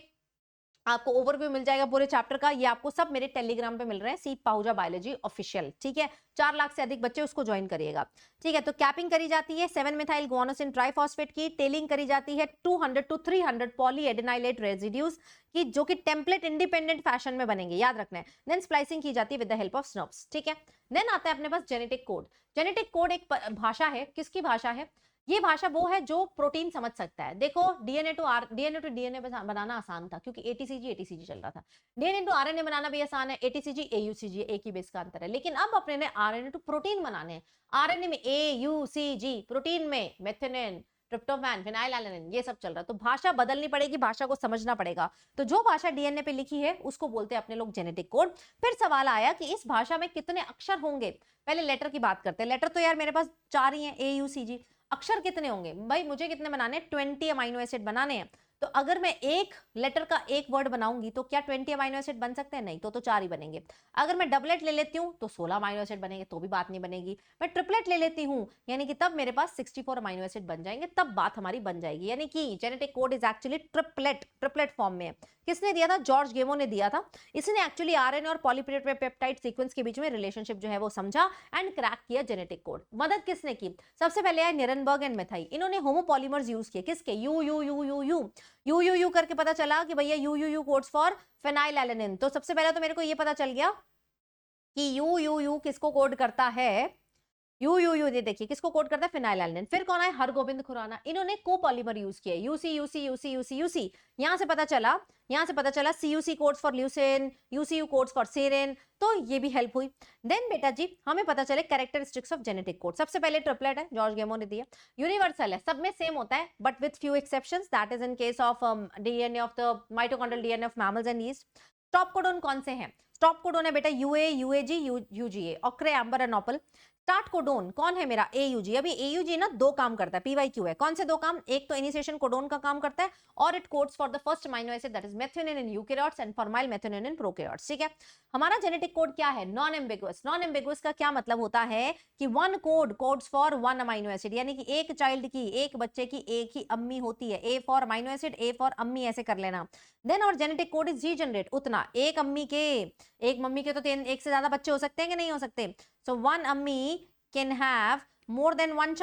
आपको ओवरव्यू मिल जाएगा पूरे चैप्टर का, ये आपको सब मेरे टेलीग्राम पे मिल रहे हैं, सी पाहुजा बायोलॉजी ऑफिशियल। ठीक है, 4 लाख से अधिक बच्चे उसको ज्वाइन करिएगा। ठीक है, तो कैपिंग करी जाती है 7 मिथाइल गुआनोसिन ट्राइफॉस्फेट की, टेलिंग करी जाती है 200 टू 300 पॉलीएडेनाइलेट रेजिड्यूज की, जो कि टेम्पलेट इंडिपेंडेंट फैशन में बनेंगे, याद रखना है। देन स्प्लाइसिंग की जाती है विद द हेल्प ऑफ स्नप्स। ठीक है, देन आता है अपने पास जेनेटिक कोड। जेनेटिक कोड एक भाषा है, किसकी भाषा है, ये भाषा वो है जो प्रोटीन समझ सकता है। देखो डीएनए टू डीएनए बनाना आसान था क्योंकि एटीसीजी चल रहा था। डीएनए टू आरएनए बनाना भी आसान है, एटीसीजी एयूसीजी एक ही बेस का अंतर है। लेकिन अब अपने ने आरएनए टू प्रोटीन बनाने हैं, आरएनए में एयूसीजी, प्रोटीन में मेथियोनिन, ट्रिप्टोफैन, फिनाइलएलैनिन, ये सब चल रहा है। तो भाषा बदलनी पड़ेगी, भाषा को समझना पड़ेगा। तो जो भाषा डीएनए पे लिखी है उसको बोलते हैं अपने लोग जेनेटिक कोड। फिर सवाल आया कि इस भाषा में कितने अक्षर होंगे। पहले लेटर की बात करते हैं। लेटर तो यार मेरे पास 4 ही हैं, एयूसीजी। अक्षर कितने होंगे भाई, मुझे कितने बनाने हैं, 20 अमाइनो एसिड बनाने हैं। तो अगर मैं एक लेटर का एक वर्ड बनाऊंगी तो क्या 20 अमाइनो एसिड बन सकते हैं, नहीं, तो 4 ही बनेंगे। अगर मैं डबलेट ले लेती हूँ तो 16 अमाइनो एसिड बनेंगे, तो भी बात नहीं बनेगी। मैं ट्रिपलेट ले लेती हूँ यानी कि तब मेरे पास 64 अमाइनो एसिड बन जाएंगे, तब बात हमारी बन जाएगी। यानी कि genetic code is actually triplet form में। किसने दिया था, जॉर्ज गेमो ने दिया था। इसने एक्चुअली आरएनए और पॉलीपेप्टाइड सीक्वेंस के बीच में रिलेशनशिप जो है वो समझा एंड क्रैक किया जेनेटिक कोड। मदद किसने की, सबसे पहले आए निरनबर्ग एंड मेथाई, इन्होंने होमोपॉलीमर्स यूज किए। किसके, यू करके पता चला कि भैया यू कोड्स फॉर फेनाइलएलैनिन। तो सबसे पहले तो मेरे को ये पता चल गया कि यू किसको कोड करता है, यू देखिए किसको कोड करता है, फिनाइलएलैनिन। फिर कौन है, हरगोबिंद खुराना, इन्होंने कोपॉलीमर यूज किया, यूसी। यहां से पता चला CUC codes for leucine, UCU codes for serine, तो ये भी हेल्प हुई। देन बेटा जी हमें पता चले कैरेक्टरिस्टिक्स ऑफ जेनेटिक कोड। सबसे पहले ट्रिपलेट है, जॉर्ज गेमो ने दिया। यूनिवर्सल है, सब में सेम होता है but with few exceptions, that is in case of DNA of the mitochondrial DNA of mammals and yeast. Stop codon कौन से हैं, स्टॉप कोडोन है बेटा UA, UAG, UGA, ochre, amber and opal. Start codon कौन है मेरा, एयूजी। अभी एयूजी ना 2 काम करता है, पीवाईक्यू है। कौन से 2 काम, एक तो इनिशिएशन कोडोन का काम करता है और it codes for the first amino acid that is methionine in eukaryotes and formyl methionine in prokaryotes. ठीक है, हमारा जेनेटिक कोड क्या है, नॉन एम्बिगुअस। नॉन एम्बिगुअस का क्या मतलब होता है कि 1 code codes for 1 amino acid, यानी कि एक चाइल्ड की, एक बच्चे की एक ही अम्मी होती है, A for amino acid, A for अम्मी, ऐसे कर लेना। देन और जेनेटिक कोड इज रीजनरेट, उतना एक अम्मी के, एक मम्मी के तो 3 एक से ज्यादा बच्चे हो सकते हैं कि नहीं हो सकते। सो 1 अम्मी can have more than one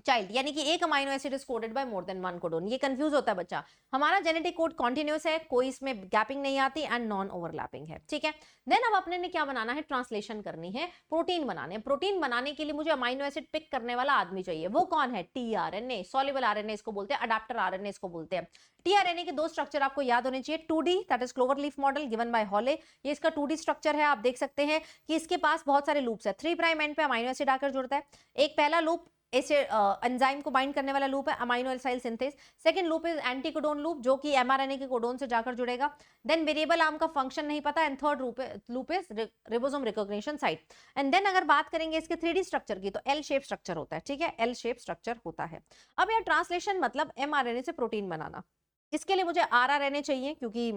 child, यानी कि एक amino acid is coded by more than 1 codon. ये कंफ्यूज होता है बच्चा। हमारा जेनेटिक कोड कॉन्टिन्यूस है, कोई इसमें गैपिंग नहीं आती एंड नॉन ओवरलैपिंग है। ठीक है, देन अब अपने ने क्या बनाना है, ट्रांसलेशन करनी है, प्रोटीन बनाने। प्रोटीन बनाने के लिए मुझे अमाइनो एसिड पिक करने वाला आदमी चाहिए, वो कौन है, टीआरएनए, सॉल्युबल आरएनए इसको बोलते हैं, अडैप्टर आरएनए इसको बोलते हैं। टीआरएनए के 2 स्ट्रक्चर आपको याद होने चाहिए, 2D that is clover leaf model given by Hawley, ये इसका 2D स्ट्रक्चर है। आप देख सकते हैं कि इसके पास बहुत सारे लूप्स है, 3 प्राइम एंड पे अमाइनो एसिड आकर जुड़ता है। एक पहला लूप इस एंजाइम को बाइंड करने वाला लूप है, amino acid synthase. Second loop is anti codon loop, जो कि एमआरएनए के कोडोन से जाकर जुड़ेगा। देन वेरिएबल आर्म का फंक्शन नहीं पता and third loop is ribosome recognition site. And then अगर बात करेंगे इसके 3D स्ट्रक्चर की तो एल शेप स्ट्रक्चर होता है। ठीक है, एल शेप स्ट्रक्चर होता है। अब यार ट्रांसलेशन मतलब एमआरएनए से प्रोटीन बनाना, इसके लिए मुझे आरआरएनए चाहिए क्योंकि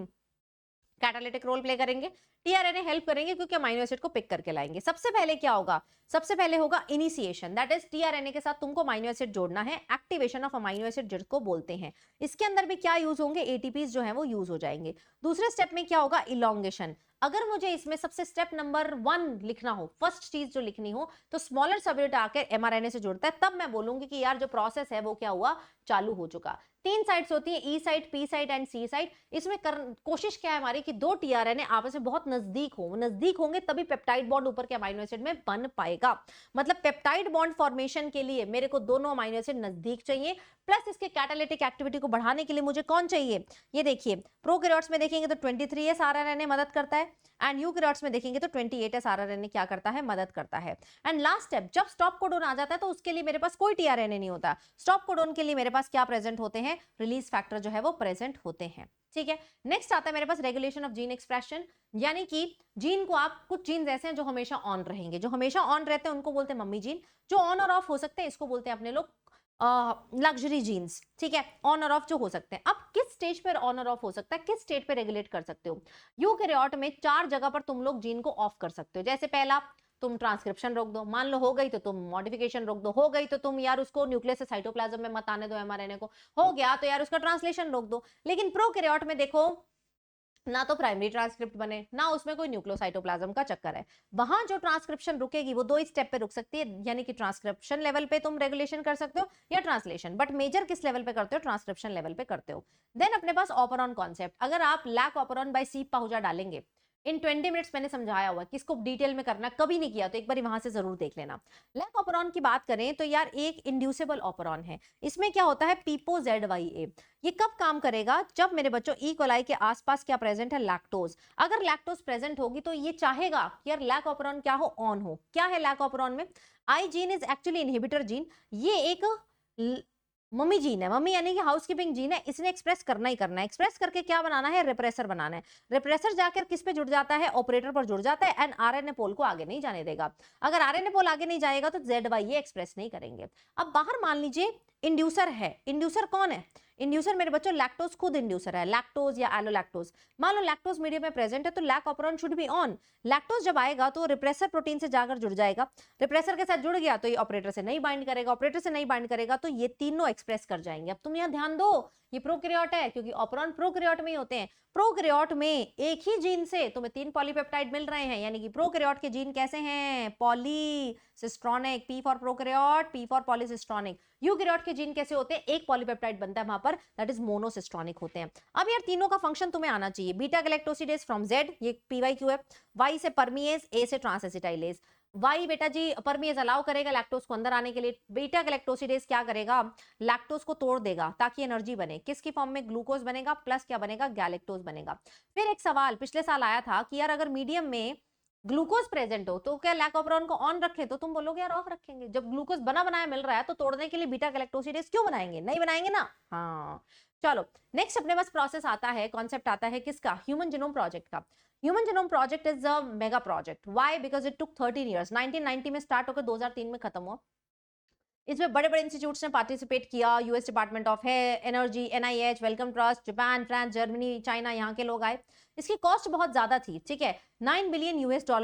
कैटालिटिक रोल प्ले करेंगे, टीआरएनए हेल्प करेंगे क्योंकि अमीनो एसिड को पिक करके लाएंगे। सबसे पहले क्या होगा, सबसे पहले होगा इनिशिएशन, दैट इज टीआरएनए के साथ तुमको अमीनो एसिड जोड़ना है, एक्टिवेशन ऑफ अमीनो एसिड जिसको बोलते हैं। इसके अंदर भी क्या यूज होंगे, एटीपीज जो है वो यूज हो जाएंगे। दूसरे स्टेप में क्या होगा, इलॉन्गेशन। अगर मुझे इसमें सबसे स्टेप नंबर 1 लिखना हो, फर्स्ट चीज जो लिखनी हो, तो स्मॉलर सबयूनिट आकर एमआरएनए से जुड़ता है, तब मैं बोलूंगी कि यार जो प्रोसेस है वो क्या हुआ, चालू हो चुका। 3 साइट्स होती है, E site, P site and C site. इसमें कोशिश क्या है हमारी कि 2 टीआरएनए आपस में बहुत नजदीक हो, नजदीक होंगे तभी पेप्टाइड बॉन्ड ऊपर के अमीनो एसिड में बन पाएगा। मतलब पेप्टाइड बॉन्ड फॉर्मेशन के लिए मेरे को दोनों अमीनो एसिड नजदीक चाहिए, प्लस इसके कैटालिटिक एक्टिविटी को बढ़ाने के लिए मुझे कौन चाहिए, ये देखिए प्रोकैरियोट्स में देखेंगे तो 23s आरआरएनए मदद करता है, एंड यूकैरियोट्स में देखेंगे तो 28s आरआरएनए क्या करता है, मदद करता है। एंड लास्ट स्टेप, जब स्टॉप कोडोन आ जाता है तो उसके लिए मेरे पास कोई टीआरएनए नहीं होता। स्टॉप कोडोन के लिए मेरे पास क्या प्रेजेंट होते हैं, रिलीज फैक्टर जो है वो प्रेजेंट होते हैं। ठीक है, नेक्स्ट आता है मेरे पास रेगुलेशन ऑफ जीन एक्सप्रेशन, यानी कि जीन को आप, कुछ जीन ऐसे हैं जो हमेशा ऑन रहेंगे, जो हमेशा ऑन रहते हैं उनको बोलते हैं मम्मी जीन, जो ऑन और ऑफ हो सकते हैं इसको बोलते हैं अपने लोग लग्जरी जीन्स। ठीक है, ऑन और ऑफ जो हो सकते हैं। अब किस स्टेज पर ऑन और ऑफ हो सकता है, किस स्टेज पे रेगुलेट कर सकते हो, यूकैरियोट में 4 जगह पर तुम लोग जीन को ऑफ कर सकते हो। जैसे पहला, तुम ट्रांसक्रिप्शन रोक दो, मान लो हो गई तो तुम मॉडिफिकेशन रोक दो, हो गई तो तुम यार उसको न्यूक्लियस से साइटोप्लाज्म में मत आने दो एमआरएनए को, हो गया तो यार उसका ट्रांसलेशन रोक दो। लेकिन प्रोकैरियोट में देखो, ना तो प्राइमरी ट्रांसक्रिप्ट बने, ना उसमें कोई न्यूक्लियोसाइटोप्लाज्म का चक्कर है। वहां जो ट्रांसक्रिप्शन रुकेगी वो 2 ही स्टेप पे रुक सकती है, यानी कि ट्रांसक्रिप्शन लेवल पे तुम रेगुलेशन कर सकते हो या ट्रांसलेशन, बट मेजर किस लेवल पे करते हो, ट्रांसक्रिप्शन लेवल पे करते हो। देन अपने पास ऑपरॉन कॉन्सेप्ट, अगर आप लैक ऑपरॉन बाय सी पाहुजा डालेंगे, इन 20 मिनट्स मैंने समझाया हुआ कि इसको डिटेल में करना, कभी नहीं किया तो एक बार वहां से जरूर देख लेना। लैक ऑपरॉन की बात करें तो यार एक इंड्यूसेबल ऑपरॉन है, इसमें क्या होता है, पीपो ZYA। ये कब काम करेगा, जब मेरे बच्चों ई कोलाई के आसपास क्या प्रेजेंट है, लैक्टोज। अगर लैक्टोज प्रेजेंट होगी तो ये चाहेगा कि यार लैक ऑपरॉन क्या हो, ऑन हो। क्या है लैक ऑपरॉन में, आई gene is actually inhibitor gene, ये एक मम्मी जीन है, मम्मी यानी कि हाउसकीपिंग जीन है, इसने एक्सप्रेस करना ही करना है। एक्सप्रेस करके क्या बनाना है, रिप्रेसर बनाना है। रिप्रेसर जाकर किस पे जुड़ जाता है, ऑपरेटर पर जुड़ जाता है, एंड आरएनए पोल को आगे नहीं जाने देगा। अगर आरएनए पोल आगे नहीं जाएगा तो ZYA एक्सप्रेस नहीं करेंगे। अब बाहर मान लीजिए इंड्यूसर है, इंड्यूसर कौन है, इंड्यूसर मेरे बच्चों लैक्टोज खुद इंड्यूसर है, लैक्टोज या एलोलैक्टोज। मान लो लैक्टोज मीडियम में प्रेजेंट है तो lac operon should be on. Lactose जब आएगा तो रिप्रेसर प्रोटीन से जाकर जुड़ जाएगा, रिप्रेसर के साथ जुड़ गया तो ये ऑपरेटर से नहीं बाइंड करेगा, ऑपरेटर से नहीं बाइंड करेगा तो ये तीनों एक्सप्रेस कर जाएंगे। अब तुम यहाँ ध्यान दो, ये प्रोकैरियोट है क्योंकि ऑपरॉन प्रोकैरियोट में ही होते हैं। प्रोकैरियोट में एक ही जीन से तुम्हें 3 पॉलीपेप्टाइड मिल रहे हैं, यानी कि प्रोकैरियोट के जीन कैसे हैं, polycistronic, P for prokaryote, P for polycistronic. Eukaryote के जीन कैसे होते हैं, एक पॉलीपेप्टाइड बनता है वहां पर, दैट इज मोनोसिस्ट्रॉनिक होते हैं। अब यार तीनों का फंक्शन तुम्हें आना चाहिए, बीटा गैलेक्टोसिडेज फ्रॉम Z, ये PYQ है, Y से परमीएज, A से ट्रांसएसिटाइलेज। वाई बेटा जी परमीएज अलाउ करेगा लैक्टोज को अंदर आने के लिए, बीटा गैलेक्टोसिडेज क्या करेगा, लैक्टोज को तोड़ देगा ताकि एनर्जी बने, किसकी फॉर्म में, ग्लूकोज बनेगा, प्लस क्या बनेगा, गैलेक्टोज बनेगा। फिर एक सवाल पिछले साल आया था कि यार अगर मीडियम में ग्लूकोज प्रेजेंट हो तो क्या लैक ऑपरॉन को ऑन रखें, तो तुम बोलोगे यार ऑफ रखेंगे, जब ग्लूकोज बना बनाया मिल रहा है तो तोड़ने के लिए बीटा गैलेक्टोसिडेज क्यों बनाएंगे, नहीं बनाएंगे ना। हाँ चलो, नेक्स्ट अपने पास प्रोसेस आता है, कॉन्सेप्ट आता है किसका, ह्यूमन जीनोम प्रोजेक्ट का। Human genome project is a mega project, why, because it took 13 years, 1990 में स्टार्ट होकर 2003 में खत्म हुआ। इसमें बड़े बड़े इंस्टीट्यूट्स ने पार्टिसिपेट किया, US department of energy, NIH, Wellcome Trust, Japan, France, Germany, China, यहाँ के लोग आए। इसकी कॉस्ट बहुत ज्यादा थी, ठीक है, $9 बिलियन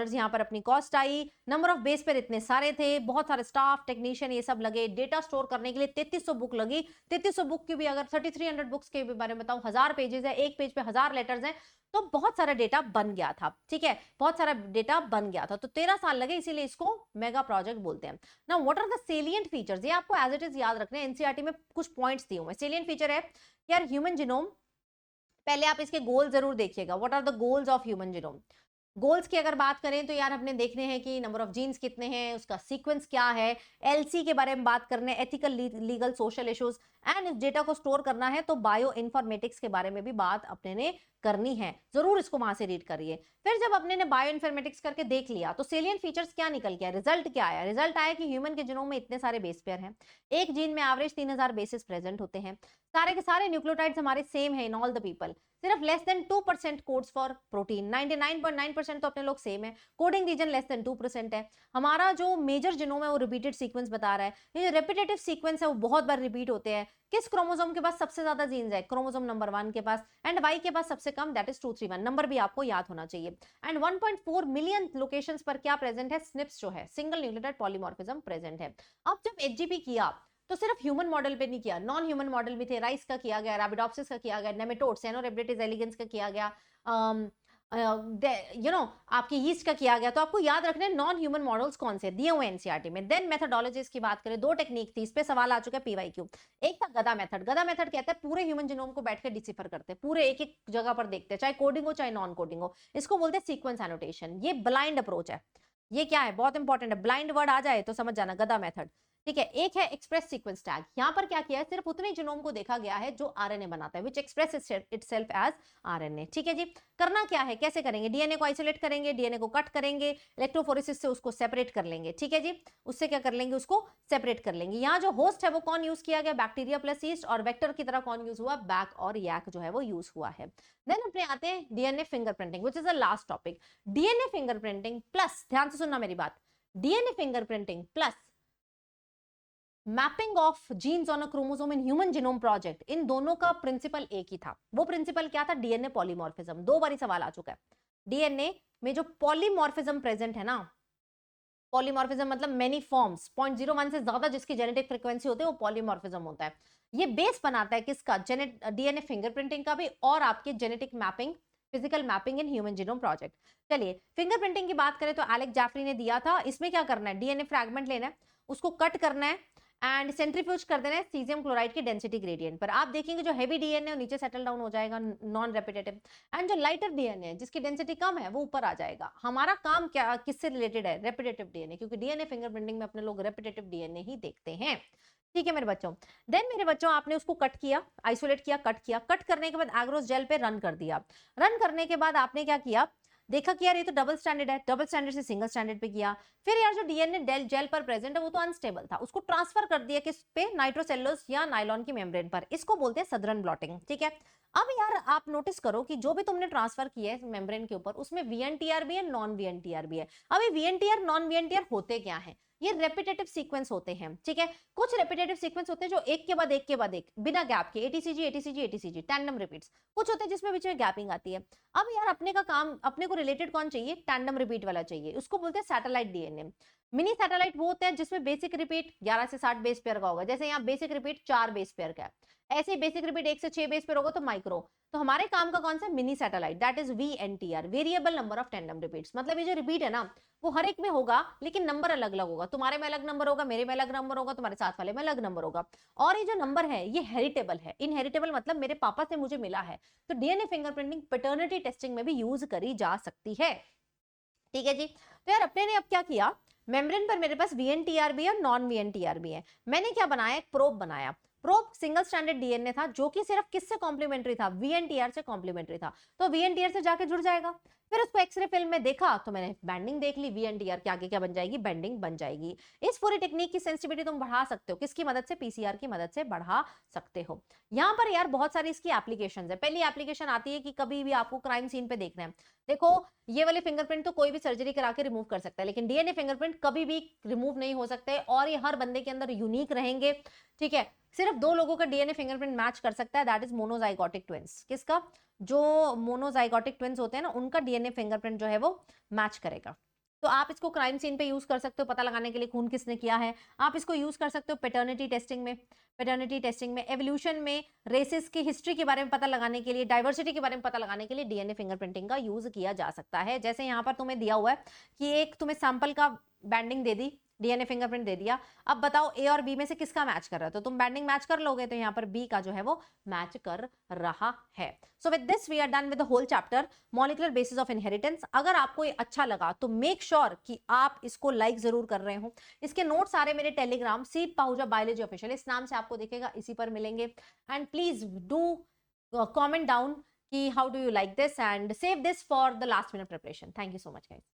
यहाँ पर अपनी cost I. Number of base पर इतने सारे थे, बहुत सारे स्टाफ, टेक्नीशियन ये सब लगे, डेटा स्टोर करने के लिए 3300 बुक लगी। 3300 बुक की भी अगर 3300 बुक्स के बारे में बताऊं, 1000 पेजेस है, एक पेज पे 1000 लेटर्स हैं, तो बहुत सारा डेटा बन गया था, ठीक है, बहुत सारा डेटा बन गया था, तो 13 साल लगे, इसीलिए इसको मेगा प्रोजेक्ट बोलते हैं। Now what are the salient features, ये आपको एज इट इज याद रखने हैं, एनसीईआरटी में कुछ पॉइंट्स दिए हुए हैं। सेलिएंट फीचर है यार ह्यूमन जीनोम, पहले आप इसके गोल जरूर देखिएगा, what are the goals of human genome. Goals की अगर बात करें तो यार हमने देखने हैं कि नंबर ऑफ जीन्स कितने हैं, उसका सीक्वेंस क्या है, LC के बारे में बात करने, ethical, legal, social issues, and इस डेटा को स्टोर करना है तो बायो इन्फॉर्मेटिक्स के बारे में भी बात अपने ने करनी है, जरूर इसको वहां से रीड करिए। फिर जब अपने ने बायो इन्फॉर्मेटिक्स करके देख लिया तो सेलियंट फीचर्स क्या निकल गया, रिजल्ट क्या आया, रिजल्ट आया कि ह्यूमन के जीनोम में इतने सारे बेस पेयर हैं, एक जीन में एवरेज 3000 बेसिस प्रेजेंट होते हैं, सारे के सारे न्यूक्लियोटाइड्स हमारे सेम है इन ऑल द पीपल, सिर्फ less than 2% codes for protein, 99.9% तो अपने लोग सेम है, कोडिंग रीजन लेस देन 2% है। हमारा जो मेजर जीनोम है वो रिपीटेड सीक्वेंस बता रहा है, ये जो रिपीटेटिव सीक्वेंस है वो बहुत बार रिपीट होते हैं। किस क्रोमोसोम के पास सबसे ज्यादा जीन्स है, क्रोमोसोम नंबर 1 के पास, एंड वाई के पास सबसे कम, दैट इज 231, नंबर भी आपको याद होना चाहिए। एंड 1.4 मिलियन लोकेशंस पर क्या प्रेजेंट है, स्निप्स जो है, सिंगल न्यूक्लियोटाइड पॉलीमॉर्फिज्म प्रेजेंट है। अब जब HGP किया तो सिर्फ ह्यूमन मॉडल पे नहीं किया, नॉन ह्यूमन मॉडल भी थे, राइस का किया गया, रैबिडोप्सिस का किया गया, नेमेटोड, सेनोरेब्रेटिस एलिगेंस का किया गया, आपकी यीस्ट का किया गया, तो आपको याद रखना है नॉन ह्यूमन मॉडल्स कौन से दिए हुए एनसीईआरटी में। देन मेथोडोलॉजीज की बात करें, 2 टेक्निक थी, इस पे सवाल आ चुका है पीवाईक्यू। एक था गधा मेथड। गधा मेथड कहता है पूरे ह्यूमन जीनोम को बैठ के डिसिफर करते हैं, पूरे एक एक जगह पर देखते हैं, चाहे कोडिंग हो चाहे नॉन कोडिंग हो। इसको बोलते हैं सीक्वेंस एनोटेशन। ये ब्लाइंड अप्रोच है। ये क्या है, बहुत इंपॉर्टेंट है, ब्लाइंड वर्ड आ जाए तो समझ जाना, गधा मेथड। ठीक है, एक है एक्सप्रेस सीक्वेंस टैग। यहाँ पर क्या किया है, सिर्फ उतने जीनोम को देखा गया है जो आरएनए बनाता है, which express itself as RNA. ठीक है जी। करना क्या है, कैसे करेंगे, डीएनए को आइसोलेट करेंगे, डीएनए को कट करेंगे, इलेक्ट्रोफोरेसिस से उसको सेपरेट कर लेंगे। ठीक है जी, उससे क्या कर लेंगे, उसको सेपरेट कर लेंगे। यहाँ जो होस्ट है वो कौन यूज किया गया, बैक्टीरिया प्लस ईस्ट, और वेक्टर की तरह कौन यूज हुआ, बैक और यैक जो है वो यूज हुआ है। देन अपने आते हैं DNA fingerprinting, which is the last topic. DNA fingerprinting plus, ध्यान से सुनना मेरी बात, DNA fingerprinting plus mapping of genes on a chromosome in human genome project, इन दोनों का प्रिंसिपल एक ही था। वो प्रिंसिपल क्या था, डीएनए पॉलीमॉर्फिज्म। 2 बारी सवाल आ चुका है। डीएनए में जो पॉलीमॉर्फिज्म प्रेजेंट है ना, पॉलीमॉर्फिज्म मतलब मेनी फॉर्म्स, 0.01 से ज्यादा जिसकी जेनेटिक फ्रीक्वेंसी होती है वो पॉलीमॉर्फिज्म होता है। ये बेस बनाता है किसका, डीएनए फिंगरप्रिंटिंग का भी, और आपके जेनेटिक मैपिंग, फिजिकल मैपिंग इन ह्यूमन जीनोम प्रोजेक्ट। चलिए फिंगरप्रिंटिंग की बात करें तो एलेक्स जैफरी ने दिया था। इसमें क्या करना है, डीएनए फ्रैगमेंट लेना है, उसको कट करना है एंड सेंट्रीफ्यूज कर देना है सीजियम क्लोराइड की डेंसिटी ग्रेडियंट पर। आप देखेंगे जो हेवी डीएनए है नीचे सेटल डाउन हो जाएगा, नॉन रेपिटेटिव, एंड जो लाइटर डीएनए है जिसकी डेंसिटी कम है वो ऊपर आ जाएगा। हमारा काम क्या, किससे रिलेटेड है, रेपिटेटिव डीएनए, क्योंकि डीएनए फिंगरप्रिंटिंग में अपने लोग रेपिटेटिव डीएनए ही देखते हैं। ठीक है मेरे बच्चों। देन मेरे बच्चों आपने उसको कट किया, आइसोलेट किया, कट किया, कट करने के बाद एग्रोस जेल पे रन कर दिया। रन करने के बाद आपने क्या किया, देखा कि यार ये तो डबल स्टैंडर्ड है, डबल स्टैंडर्ड से सिंगल स्टैंडर्ड पे किया। फिर यार जो डीएनए जेल पर प्रेजेंट है वो तो अनस्टेबल था, उसको ट्रांसफर कर दिया किस पे, नाइट्रोसेलुलोज या नायलॉन की मेम्ब्रेन पर। इसको बोलते हैं सदरन ब्लॉटिंग। ठीक है, अब यार आप नोटिस करो कि जो भी तुमने ट्रांसफर किया है मेम्ब्रेन के ऊपर, उसमें वीएनटीआर भी है, नॉन वीएनटीआर भी है। अब ये वीएनटीआर नॉन वीएनटीआर होते क्या है, ये रेपिटेटिव सीक्वेंस होते हैं। ठीक है, कुछ रेपिटेटिव सीक्वेंस होते हैं जो एक के बाद एक के बाद एक बिना गैप के, एटीसीजी एटीसीजी एटीसीजी टैंडम रिपीट्स। कुछ होते हैं जिसमें बीच में गैपिंग आती है। अब यार अपने का काम, अपने को रिलेटेड कौन चाहिए, टैंडम रिपीट वाला चाहिए, उसको बोलते हैं सैटेलाइट डीएनए। मिनी सैटेलाइट वो होते हैं जिसमें बेसिक रिपीट 11 से 60 बेस पेयर का होगा, जैसे यहाँ बेसिक रिपीट 4 बेस पेयर का है, ऐसे ही बेसिक रिपीट 1 से 6 बेस पेयर होगा तो माइक्रो। तो हमारे काम का कौन सा, mini satellite, that is VNTR, variable number of tandem repeats. मतलब ये जो रिपीट है ना वो हर एक में होगा लेकिन नंबर अलग अलग होगा, तुम्हारे में अलग नंबर होगा, मेरे में अलग नंबर होगा, तुम्हारे साथ वाले में अलग नंबर होगा। और ये जो नंबर है ये हेरिटेबल है। इनहेरिटेबल मतलब मेरे पापा से मुझे मिला है। तो डीएनए फिंगरप्रिंटिंग पैटर्निटी टेस्टिंग में भी यूज करी जा सकती है। ठीक है जी। तो यार अपने ने अब क्या किया, मेम्ब्रेन पर मेरे पास वीएनटीआर भी है, नॉन वीएनटीआर भी है। मैंने क्या बनाया, एक प्रोब बनाया। प्रोब सिंगल स्टैंडर्ड डीएनए था जो कि सिर्फ किससे कॉम्प्लीमेंट्री था, वीएनटीआर से कॉम्प्लीमेंट्री था, तो वीएनटीआर से जाके जुड़ जाएगा। फिर उसको एक्सरे फिल्म में देखा तो मैंने बैंडिंग देख ली, वीएनटीआर के आगे क्या बन जाएगी, बैंडिंग बन जाएगी। इस पूरी टेक्निक की सेंसिटिविटी तुम बढ़ा सकते हो, किसकी मदद से, पीसीआर की मदद से बढ़ा सकते हो। यहाँ पर यार बहुत सारी इसकी एप्लीकेशंस है। पहली एप्लीकेशन आती है कि कभी भी आपको क्राइम सीन पे देखना है, देखो ये वाले फिंगरप्रिंट तो कोई भी सर्जरी करा के रिमूव कर सकता है, लेकिन डीएनए फिंगरप्रिंट कभी भी रिमूव नहीं हो सकते और ये हर बंदे के अंदर यूनिक रहेंगे। ठीक है, सिर्फ 2 लोगों का डीएनए फिंगरप्रिंट मैच कर सकता है, दैट इज मोनोजाइगोटिक ट्विंस। किसका, जो मोनोजाइगोटिक ट्विंस होते हैं ना उनका डीएनए फिंगरप्रिंट जो है वो मैच करेगा। तो आप इसको क्राइम सीन पे यूज कर सकते हो, पता लगाने के लिए खून किसने किया है। आप इसको यूज कर सकते हो पैटर्निटी टेस्टिंग में, एवोल्यूशन में, रेसेस की हिस्ट्री के बारे में पता लगाने के लिए, डाइवर्सिटी के बारे में पता लगाने के लिए डीएनए फिंगरप्रिंटिंग का यूज किया जा सकता है। जैसे यहाँ पर तुम्हें दिया हुआ है कि एक तुम्हें सैंपल का बैंडिंग दे दी, डीएनए फिंगरप्रिंट दे दिया, अब बताओ ए और बी में से किसका मैच कर रहा है, तो तुम बैंडिंग मैच कर लोगे, तो यहाँ पर बी का जो है वो मैच कर रहा है। So with this we are done with the whole chapter molecular basis of inheritance. अगर आपको ये अच्छा लगा तो मेक श्योर कि आप इसको लाइक जरूर कर रहे हो। इसके नोट्स सारे मेरे Telegram C Pahuja biology official इस नाम से आपको दिखेगा, इसी पर मिलेंगे। And please do comment down कि how do you like this and save this for the last minute preparation. Thank you so much guys.